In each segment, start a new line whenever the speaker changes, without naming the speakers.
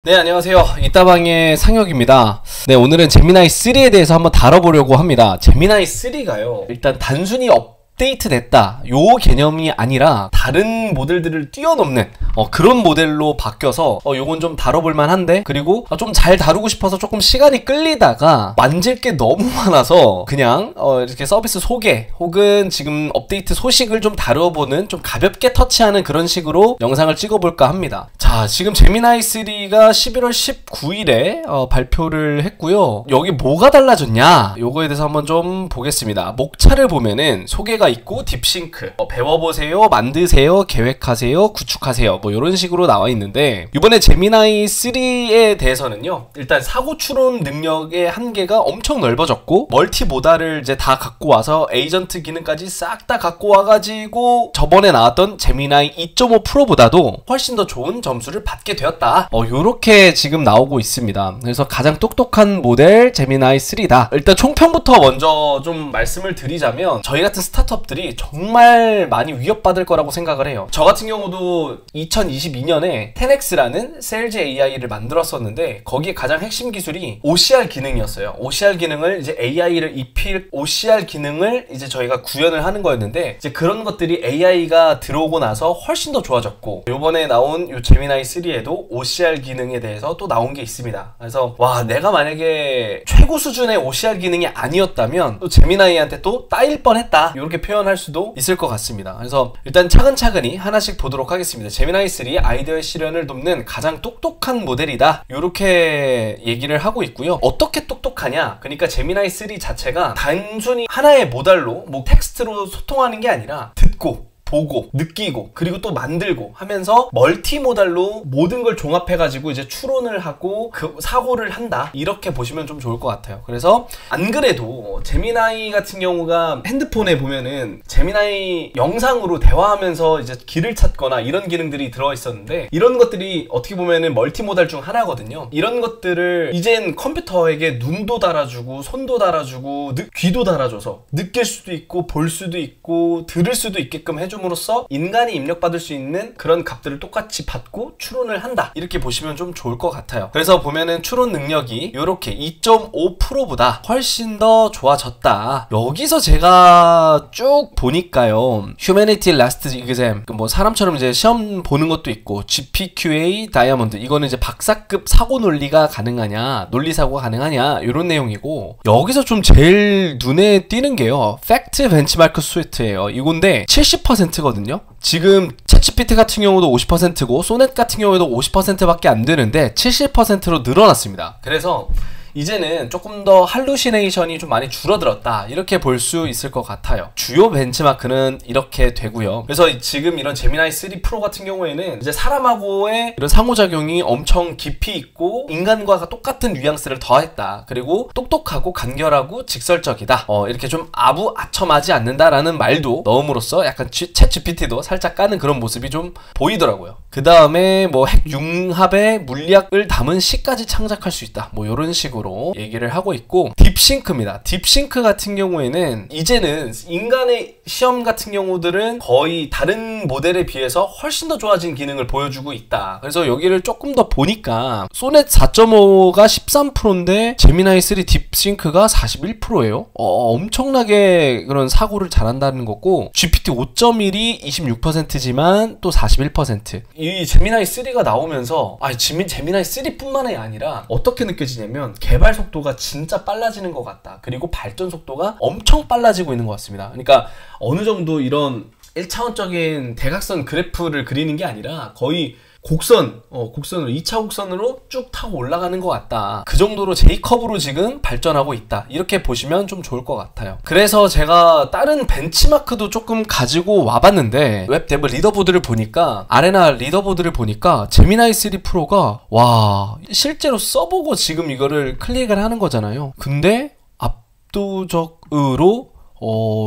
네, 안녕하세요. 이따방의 상혁입니다. 네, 오늘은 제미나이 3에 대해서 한번 다뤄보려고 합니다. 제미나이 3가요. 일단 단순히 업데이트 됐다 요 개념이 아니라 다른 모델들을 뛰어넘는 그런 모델로 바뀌어서 요건 좀 다뤄볼만 한데, 그리고 좀 잘 다루고 싶어서 조금 시간이 끌리다가 만질 게 너무 많아서 그냥 이렇게 서비스 소개 혹은 지금 업데이트 소식을 좀 다뤄보는, 좀 가볍게 터치하는 그런 식으로 영상을 찍어볼까 합니다. 자, 지금 제미나이 3가 11월 19일에 발표를 했고요. 여기 뭐가 달라졌냐 요거에 대해서 한번 좀 보겠습니다. 목차를 보면은 소개가 있고 딥싱크, 배워보세요, 만드세요, 계획하세요, 구축하세요, 뭐 이런 식으로 나와 있는데, 이번에 제미나이 3에 대해서는요, 일단 사고 추론 능력의 한계가 엄청 넓어졌고, 멀티모달을 이제 다 갖고 와서 에이전트 기능까지 싹 다 갖고 와가지고 저번에 나왔던 제미나이 2.5 프로보다도 훨씬 더 좋은 점수를 받게 되었다, 요렇게 지금 나오고 있습니다. 그래서 가장 똑똑한 모델 제미나이 3다. 일단 총평부터 먼저 좀 말씀을 드리자면, 저희 같은 스타트업들이 정말 많이 위협받을 거라고 생각을 해요. 저 같은 경우도 2022년에 10x라는 세일즈 AI를 만들었었는데, 거기에 가장 핵심 기술이 OCR 기능이었어요. OCR 기능을 이제 AI를 입힐 OCR 기능을 이제 저희가 구현을 하는 거였는데, 이제 그런 것들이 AI가 들어오고 나서 훨씬 더 좋아졌고, 요번에 나온 요 제미나이 3에도 OCR 기능에 대해서 또 나온 게 있습니다. 그래서 와, 내가 만약에 최고 수준의 OCR 기능이 아니었다면 또 제미나이한테 또 따일 뻔했다, 이렇게 표현할 수도 있을 것 같습니다. 그래서 일단 차근차근히 하나씩 보도록 하겠습니다. 제미나이 3 아이디어의 실현을 돕는 가장 똑똑한 모델이다, 이렇게 얘기를 하고 있고요. 어떻게 똑똑하냐, 그러니까 제미나이 3 자체가 단순히 하나의 모델로 뭐 텍스트로 소통하는 게 아니라 듣고 보고 느끼고 그리고 또 만들고 하면서 멀티모달로 모든 걸 종합해가지고 이제 추론을 하고 그 사고를 한다, 이렇게 보시면 좀 좋을 것 같아요. 그래서 안 그래도 제미나이 같은 경우가 핸드폰에 보면은 제미나이 영상으로 대화하면서 이제 길을 찾거나 이런 기능들이 들어있었는데, 이런 것들이 어떻게 보면은 멀티모달 중 하나거든요. 이런 것들을 이젠 컴퓨터에게 눈도 달아주고 손도 달아주고 귀도 달아줘서 느낄 수도 있고 볼 수도 있고 들을 수도 있게끔 해줘 으로써 인간이 입력받을 수 있는 그런 값들을 똑같이 받고 추론을 한다, 이렇게 보시면 좀 좋을 것 같아요. 그래서 보면은 추론 능력이 이렇게 2.5 프로보다 훨씬 더 좋아졌다. 여기서 제가 쭉 보니까요, 휴머니티 라스트 이그잼, 뭐 사람처럼 이제 시험 보는 것도 있고, GPQA 다이아몬드, 이거는 이제 박사급 사고 논리가 가능하냐, 논리 사고가 가능하냐, 이런 내용이고, 여기서 좀 제일 눈에 띄는 게요, 팩트 벤치마크 스위트예요. 이건데 70% 거든요. 지금 챗GPT 같은 경우도 50%고 소넷 같은 경우에도 50%밖에 안 되는데 70%로 늘어났습니다. 그래서 이제는 조금 더 할루시네이션이 좀 많이 줄어들었다, 이렇게 볼 수 있을 것 같아요. 주요 벤치마크는 이렇게 되고요. 그래서 지금 이런 제미나이 3 프로 같은 경우에는 이제 사람하고의 이런 상호작용이 엄청 깊이 있고 인간과 똑같은 뉘앙스를 더했다, 그리고 똑똑하고 간결하고 직설적이다, 이렇게 좀 아부아첨하지 않는다라는 말도 넣음으로써 약간 챗 GPT도 살짝 까는 그런 모습이 좀 보이더라고요. 그 다음에 뭐 핵융합의 물리학을 담은 시까지 창작할 수 있다, 뭐 이런 식으로 얘기를 하고 있고, 딥싱크입니다. 딥싱크 같은 경우에는 이제는 인간의 시험 같은 경우들은 거의 다른 모델에 비해서 훨씬 더 좋아진 기능을 보여주고 있다. 그래서 여기를 조금 더 보니까 소넷 4.5가 13%인데 제미나이 3 딥싱크가 41%예요. 엄청나게 그런 사고를 잘한다는 거고, GPT 5.1이 26%지만 또 41%. 이 제미나이 3가 나오면서 제미나이 3뿐만이 아니라 어떻게 느껴지냐면, 개발 속도가 진짜 빨라지는 것 같다, 그리고 발전 속도가 엄청 빨라지고 있는 것 같습니다. 그러니까 어느 정도 이런 1차원적인 대각선 그래프를 그리는 게 아니라 거의 곡선으로 2차 곡선으로 쭉 타고 올라가는 것 같다, 그 정도로 J컵으로 지금 발전하고 있다, 이렇게 보시면 좀 좋을 것 같아요. 그래서 제가 다른 벤치마크도 조금 가지고 와봤는데, 웹데브 리더보드를 보니까, 아레나 리더보드를 보니까 제미나이 3 프로가 와, 실제로 써보고 지금 이거를 클릭을 하는 거잖아요. 근데 압도적으로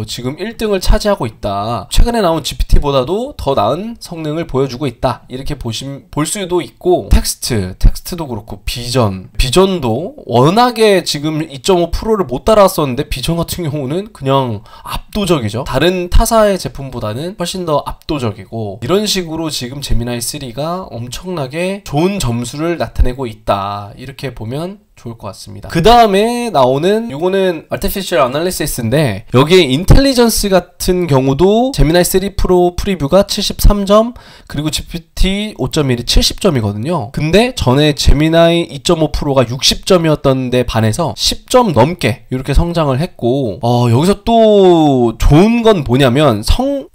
지금 1등을 차지하고 있다. 최근에 나온 GPT보다도 더 나은 성능을 보여주고 있다. 이렇게 볼 수도 있고, 텍스트도 그렇고, 비전도 워낙에 지금 2.5%를 못 따라왔었는데, 비전 같은 경우는 그냥 압도적이죠. 다른 타사의 제품보다는 훨씬 더 압도적이고, 이런 식으로 지금 제미나이 3가 엄청나게 좋은 점수를 나타내고 있다. 이렇게 보면 좋을 것 같습니다. 그 다음에 나오는 요거는 Artificial Analysis인데, 여기에 인텔리전스 같은 경우도 제미나이 3 프로 프리뷰가 73점, 그리고 GPT 5.1이 70점이거든요. 근데 전에 제미나이 2.5%가 60점이었던 데 반해서 10점 넘게 이렇게 성장을 했고, 여기서 또 좋은 건 뭐냐면,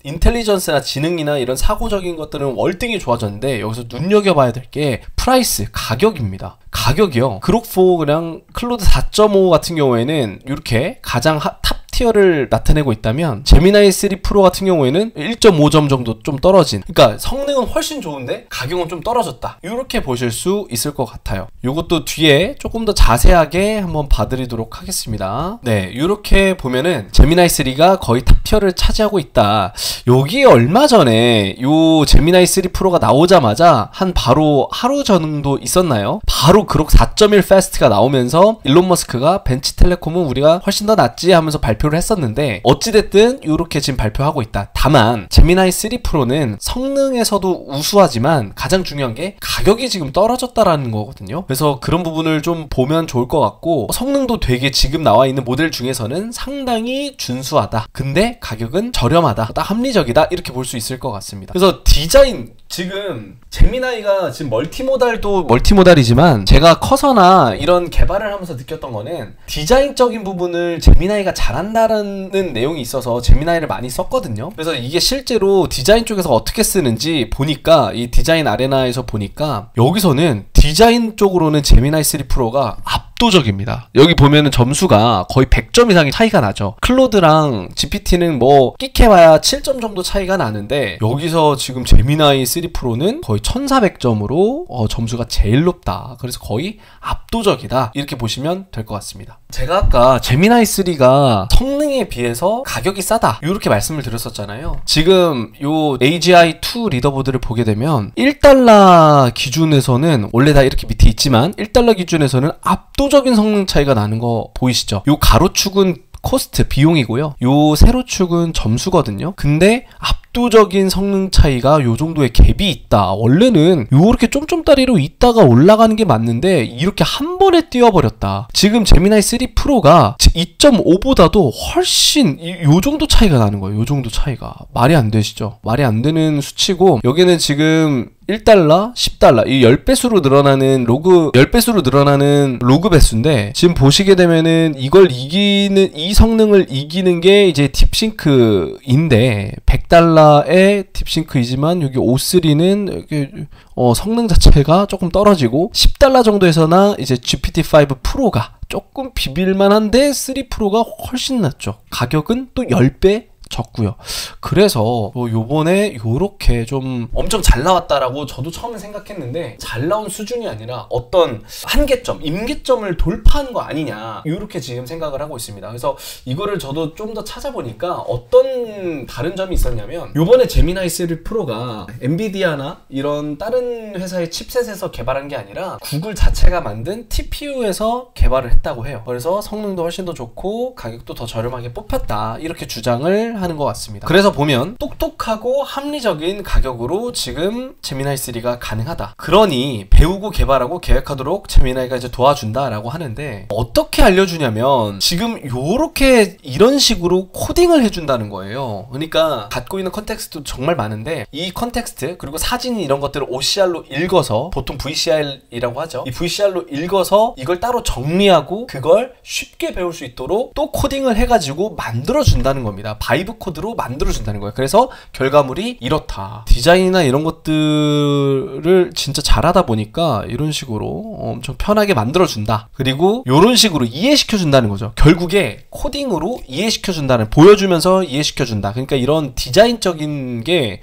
인텔리전스나 지능이나 이런 사고적인 것들은 월등히 좋아졌는데, 여기서 눈여겨봐야 될 게 프라이스, 가격입니다. 가격이요. 그록4 그냥 클로드 4.5 같은 경우에는 이렇게 가장 탑 티어를 나타내고 있다면, 제미나이 3 프로 같은 경우에는 1.5점 정도 좀 떨어진, 그러니까 성능은 훨씬 좋은데 가격은 좀 떨어졌다, 이렇게 보실 수 있을 것 같아요. 이것도 뒤에 조금 더 자세하게 한번 봐드리도록 하겠습니다. 네, 이렇게 보면은 제미나이 3가 거의 탑 티어를 차지하고 있다. 여기에 얼마 전에 요 제미나이 3 프로가 나오자마자 바로 하루 정도 있었나요? 바로 그록 4.1 패스트가 나오면서 일론 머스크가 벤치텔레콤은 우리가 훨씬 더 낫지 하면서 발표를 했었는데, 어찌됐든 이렇게 지금 발표하고 있다. 다만 제미나이 3 프로는 성능에서도 우수하지만 가장 중요한 게 가격이 지금 떨어졌다라는 거거든요. 그래서 그런 부분을 좀 보면 좋을 것 같고, 성능도 되게 지금 나와 있는 모델 중에서는 상당히 준수하다. 근데 가격은 저렴하다. 딱 합리적이다. 이렇게 볼 수 있을 것 같습니다. 그래서 디자인, 지금 제미나이가 지금 멀티모달이지만 제가 커서나 이런 개발을 하면서 느꼈던 거는, 디자인적인 부분을 제미나이가 잘한다는 내용이 있어서 제미나이를 많이 썼거든요. 그래서 이게 실제로 디자인 쪽에서 어떻게 쓰는지 보니까, 이 디자인 아레나에서 보니까 여기서는 디자인 쪽으로는 제미나이 3 프로가 압도적입니다. 여기 보면은 점수가 거의 100점 이상의 차이가 나죠. 클로드랑 GPT는 뭐 끽해봐야 7점 정도 차이가 나는데, 여기서 지금 제미나이 3 프로는 거의 1400점으로 점수가 제일 높다. 그래서 거의 압도적이다. 이렇게 보시면 될 것 같습니다. 제가 아까 제미나이 3가 성능에 비해서 가격이 싸다, 이렇게 말씀을 드렸었잖아요. 지금 요 AGI2 리더보드를 보게 되면 1달러 기준에서는, 원래 다 이렇게 밑에 있지만 1달러 기준에서는 압도적인 성능 차이가 나는 거 보이시죠? 요 가로축은 코스트, 비용이고요. 요 세로축은 점수거든요. 근데 압도적인 성능 차이가 요 정도의 갭이 있다. 원래는 요렇게 쫌쫌다리로 있다가 올라가는 게 맞는데 이렇게 한 번에 뛰어버렸다. 지금 제미나이 3 프로가 2.5보다도 훨씬 요 정도 차이가 나는 거예요. 요 정도 차이가. 말이 안 되시죠? 말이 안 되는 수치고, 여기는 지금 1달러, 10달러, 이 10배수로 늘어나는 10배수로 늘어나는 로그 배수인데, 지금 보시게 되면은 이 성능을 이기는 게 이제 딥싱크인데, 100달러의 딥싱크이지만 여기 O3는 성능 자체가 조금 떨어지고, 10달러 정도에서나 이제 GPT-5 프로가 조금 비빌만한데 3 프로가 훨씬 낫죠. 가격은 또 10배 적고요. 그래서 요번에 요렇게 좀 엄청 잘 나왔다라고 저도 처음에 생각했는데, 잘 나온 수준이 아니라 어떤 한계점, 임계점을 돌파한 거 아니냐, 요렇게 지금 생각을 하고 있습니다. 그래서 이거를 저도 좀 더 찾아보니까 어떤 다른 점이 있었냐면, 요번에 제미나이 3 프로가 엔비디아나 이런 다른 회사의 칩셋에서 개발한 게 아니라 구글 자체가 만든 TPU에서 개발을 했다고 해요. 그래서 성능도 훨씬 더 좋고 가격도 더 저렴하게 뽑혔다, 이렇게 주장을 하는 것 같습니다. 그래서 보면 똑똑하고 합리적인 가격으로 지금 제미나이 3가 가능하다. 그러니 배우고 개발하고 계획하도록 제미나이가 이제 도와준다라고 하는데, 어떻게 알려주냐면 지금 요렇게 이런 식으로 코딩을 해준다는 거예요. 그러니까 갖고 있는 컨텍스트도 정말 많은데, 이 컨텍스트 그리고 사진 이런 것들을 OCR로 읽어서, 보통 VCR이라고 하죠. 이 VCR로 읽어서 이걸 따로 정리하고 그걸 쉽게 배울 수 있도록 또 코딩을 해가지고 만들어준다는 겁니다. 바이브 코드로 만들어준다는 거예요. 그래서 결과물이 이렇다. 디자인이나 이런 것들을 진짜 잘하다 보니까 이런 식으로 엄청 편하게 만들어준다. 그리고 이런 식으로 이해시켜준다는 거죠. 결국에 코딩으로 이해시켜준다는, 보여주면서 이해시켜준다. 그러니까 이런 디자인적인 게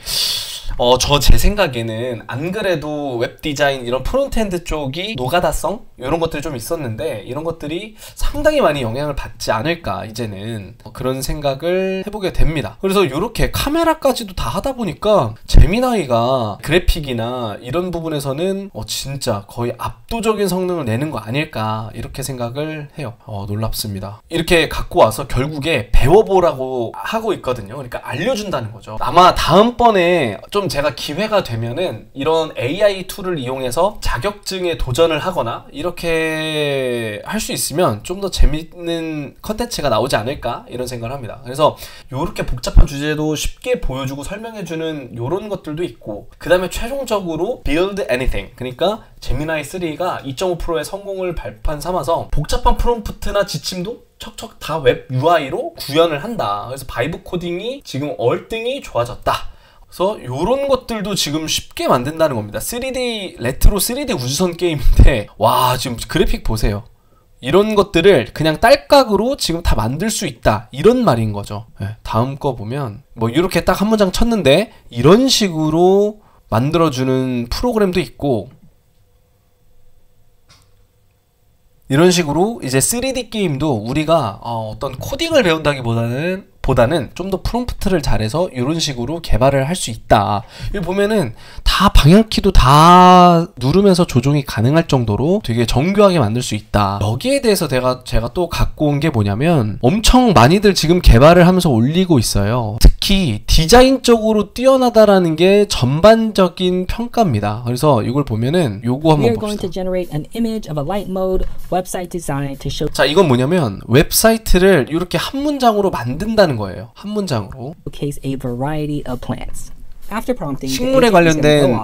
제 생각에는 안 그래도 웹 디자인 이런 프론트엔드 쪽이 노가다성 이런 것들이 좀 있었는데 이런 것들이 상당히 많이 영향을 받지 않을까 이제는 그런 생각을 해보게 됩니다. 그래서 이렇게 카메라까지도 다 하다 보니까 제미나이가 그래픽이나 이런 부분에서는 진짜 거의 압도적인 성능을 내는 거 아닐까 이렇게 생각을 해요. 놀랍습니다. 이렇게 갖고 와서 결국에 배워보라고 하고 있거든요. 그러니까 알려준다는 거죠. 아마 다음번에 좀 제가 기회가 되면은 이런 AI 툴을 이용해서 자격증에 도전을 하거나 이렇게 할 수 있으면 좀 더 재밌는 컨텐츠가 나오지 않을까 이런 생각을 합니다. 그래서 이렇게 복잡한 주제도 쉽게 보여주고 설명해주는 이런 것들도 있고 그 다음에 최종적으로 build anything 그러니까 제미나이 3가 2.5%의 성공을 발판 삼아서 복잡한 프롬프트나 지침도 척척 다 웹 UI로 구현을 한다. 그래서 바이브 코딩이 지금 얼등이 좋아졌다. 그래서 이런 것들도 지금 쉽게 만든다는 겁니다. 3D 레트로 3D 우주선 게임인데 와 지금 그래픽 보세요. 이런 것들을 그냥 딸깍으로 지금 다 만들 수 있다 이런 말인 거죠. 네, 다음 거 보면 뭐 이렇게 딱 한 문장 쳤는데 이런 식으로 만들어주는 프로그램도 있고 이런 식으로 이제 3D 게임도 우리가 어떤 코딩을 배운다기보다는 좀 더 프롬프트를 잘해서 이런 식으로 개발을 할 수 있다. 여기 보면은 다 방향키도 다 누르면서 조종이 가능할 정도로 되게 정교하게 만들 수 있다. 여기에 대해서 제가 또 갖고 온 게 뭐냐면 엄청 많이들 지금 개발을 하면서 올리고 있어요. 특히 디자인적으로 뛰어나다라는 게 전반적인 평가입니다. 그래서 이걸 보면은 요거 한번 봅시다. 자, 이건 뭐냐면 웹사이트를 이렇게 한 문장으로 만든다는 거예요. 한 문장으로. 식물에 관련된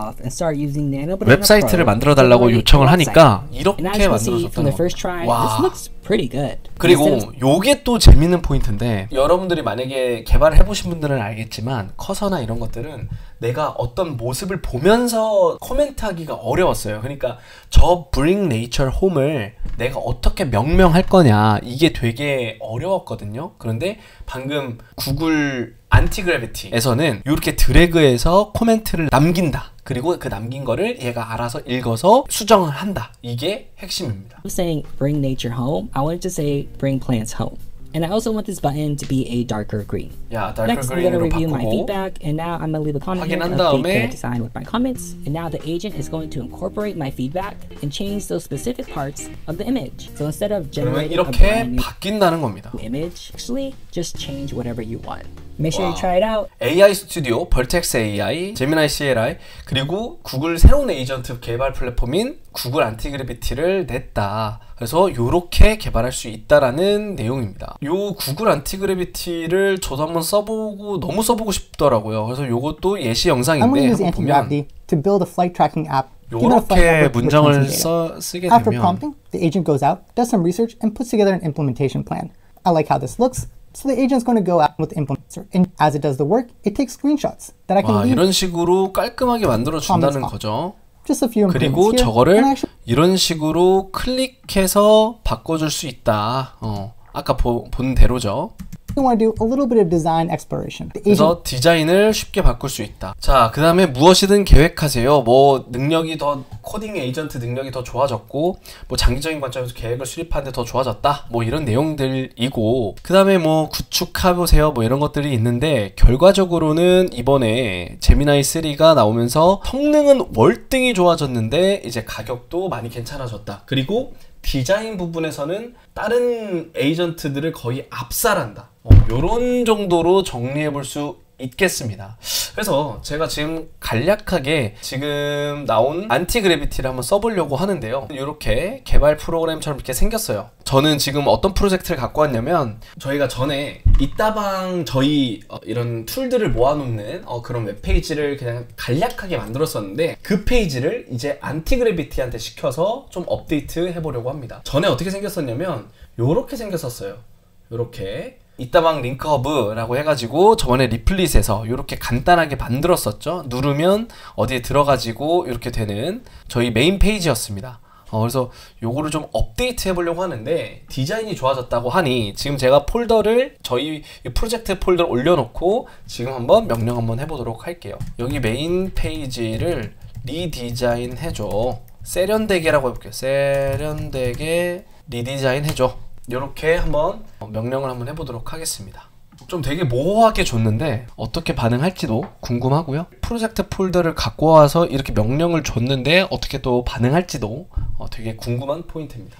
웹사이트를 만들어 달라고 요청을 하니까 이렇게 만들어줬다는 거예요. 와. 그리고 요게 또 재밌는 포인트인데 여러분들이 만약에 개발을 해보신 분들은 알겠지만 커서나 이런 것들은 내가 어떤 모습을 보면서 코멘트하기가 어려웠어요. 그러니까 저 Bring Nature Home을 내가 어떻게 명명할 거냐 이게 되게 어려웠거든요. 그런데 방금 구글 안티그래비티에서는 이렇게 드래그해서 코멘트를 남긴다. 그리고 그 남긴 거를 얘가 알아서 읽어서 수정을 한다. 이게 핵심입니다.
Saying bring nature home, I wanted to say bring plants home. And I also want this button to be a darker green.
야, darker
Next, I'm going to
green으로
review my
바꾸고
feedback, and now I'm going to leave a comment here
확인한
of the
다음에
current design with my comments. And now the agent is going to incorporate my feedback and change those specific parts of the image. So instead of
그러면
generating a
이렇게
brand new
바뀐다는 겁니다.
image, actually just change whatever you want. Make sure you try it out.
AI 스튜디오, 벌텍스 AI, 제미나이 CLI, 그리고 구글 새로운 에이전트 개발 플랫폼인 구글 안티그래비티를 냈다. 그래서 요렇게 개발할 수 있다라는 내용입니다. 요 구글 안티그래비티를 저도 한번 써보고 너무 써보고 싶더라고요. 그래서 요것도 예시 영상인데 한번 보면
to build a flight tracking app.
요렇게 문장을 쓰게
After
되면
prompting, the agent goes out, does some research, and puts together an implementation plan. I like how this looks. So the agent's going to go out with the implementer, and as it does the work, it takes screenshots that I can
와,
leave.
이런 식으로 깔끔하게 만들어 준다는 거죠.
Just a few
그리고
improvements here,
저거를
and actually
이런 식으로 클릭해서 바꿔줄 수 있다. 아까 본 대로죠.
we want to do a little bit of design exploration. The agent
그래서 디자인을 쉽게 바꿀 수 있다. 자, 그 다음에 무엇이든 계획하세요. 뭐 능력이 더 코딩 에이전트 능력이 더 좋아졌고 뭐 장기적인 관점에서 계획을 수립하는데 더 좋아졌다. 뭐 이런 내용들이고 그 다음에 뭐 구축해보세요. 뭐 이런 것들이 있는데 결과적으로는 이번에 제미나이 3가 나오면서 성능은 월등히 좋아졌는데 이제 가격도 많이 괜찮아졌다. 그리고 디자인 부분에서는 다른 에이전트들을 거의 압살한다. 요런 정도로 정리해 볼 수 있겠습니다. 그래서 제가 지금 간략하게 지금 나온 안티그래비티를 한번 써보려고 하는데요. 이렇게 개발 프로그램처럼 이렇게 생겼어요. 저는 지금 어떤 프로젝트를 갖고 왔냐면 저희가 전에 이따방 저희 이런 툴들을 모아놓는 그런 웹페이지를 그냥 간략하게 만들었었는데 그 페이지를 이제 안티그래비티한테 시켜서 좀 업데이트 해보려고 합니다. 전에 어떻게 생겼었냐면 요렇게 생겼었어요. 요렇게 이따방 링크허브라고 해가지고 저번에 리플릿에서 이렇게 간단하게 만들었었죠. 누르면 어디에 들어가지고 이렇게 되는 저희 메인 페이지였습니다. 그래서 요거를 좀 업데이트 해보려고 하는데 디자인이 좋아졌다고 하니 지금 제가 폴더를 저희 프로젝트 폴더를 올려놓고 지금 한번 명령 한번 해보도록 할게요. 여기 메인 페이지를 리디자인 해줘. 세련되게라고 해볼게요. 세련되게 리디자인 해줘. 이렇게 한번 명령을 한번 해보도록 하겠습니다. 좀 되게 모호하게 줬는데 어떻게 반응할지도 궁금하고요. 프로젝트 폴더를 갖고 와서 이렇게 명령을 줬는데 어떻게 또 반응할지도 되게 궁금한 포인트입니다.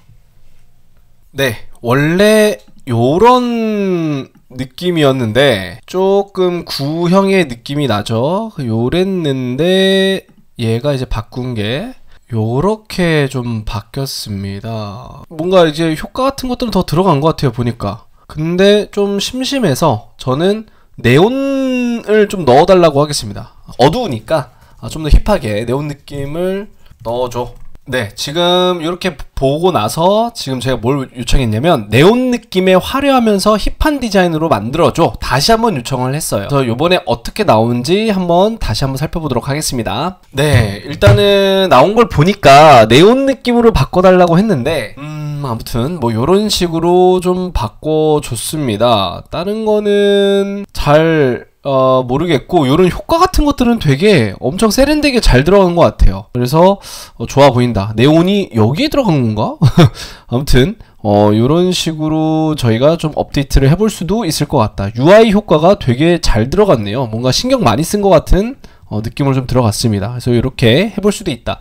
네, 원래 요런 느낌이었는데 조금 구형의 느낌이 나죠. 요랬는데 얘가 이제 바꾼 게 요렇게 좀 바뀌었습니다. 뭔가 이제 효과 같은 것들은 더 들어간 것 같아요, 보니까. 근데 좀 심심해서 저는 네온을 좀 넣어달라고 하겠습니다. 어두우니까 좀 더 힙하게 네온 느낌을 넣어줘. 네, 지금 이렇게 보고 나서 지금 제가 뭘 요청했냐면 네온 느낌의 화려하면서 힙한 디자인으로 만들어줘. 다시 한번 요청을 했어요. 그래서 요번에 어떻게 나온지 한번 다시 한번 살펴보도록 하겠습니다. 네, 일단은 나온 걸 보니까 네온 느낌으로 바꿔달라고 했는데 아무튼 뭐 요런 식으로 좀 바꿔줬습니다. 다른 거는 잘 모르겠고 요런 효과 같은 것들은 되게 엄청 세련되게 잘 들어간 것 같아요. 그래서 좋아 보인다. 네온이 여기에 들어간 건가? 아무튼 요런 식으로 저희가 좀 업데이트를 해볼 수도 있을 것 같다. UI 효과가 되게 잘 들어갔네요. 뭔가 신경 많이 쓴 것 같은 느낌으로 좀 들어갔습니다. 그래서 이렇게 해볼 수도 있다.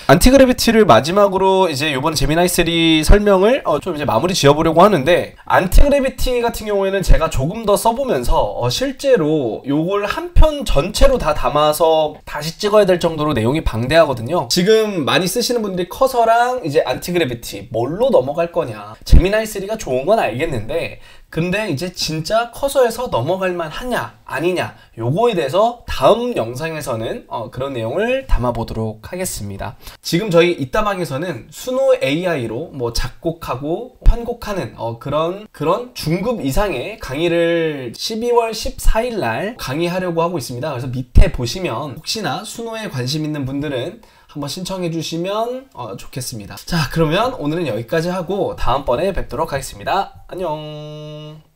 안티그래비티를 마지막으로 이제 요번 제미나이 3 설명을 좀 이제 마무리 지어보려고 하는데, 안티그래비티 같은 경우에는 제가 조금 더 써보면서 실제로 요걸 한 편 전체로 다 담아서 다시 찍어야 될 정도로 내용이 방대하거든요. 지금 많이 쓰시는 분들이 커서랑 이제 안티그래비티 뭘로 넘어갈 거냐, 제미나이 3가 좋은 건 알겠는데 근데 이제 진짜 커서에서 넘어갈 만하냐 아니냐, 요거에 대해서 다음 영상에서는 그런 내용을 담아보도록 하겠습니다. 지금 저희 이따방에서는 수노 AI로 뭐 작곡하고 편곡하는 그런 중급 이상의 강의를 12월 14일 날 강의하려고 하고 있습니다. 그래서 밑에 보시면 혹시나 수노에 관심 있는 분들은 한번 신청해 주시면 좋겠습니다. 자, 그러면 오늘은 여기까지 하고 다음번에 뵙도록 하겠습니다. 안녕.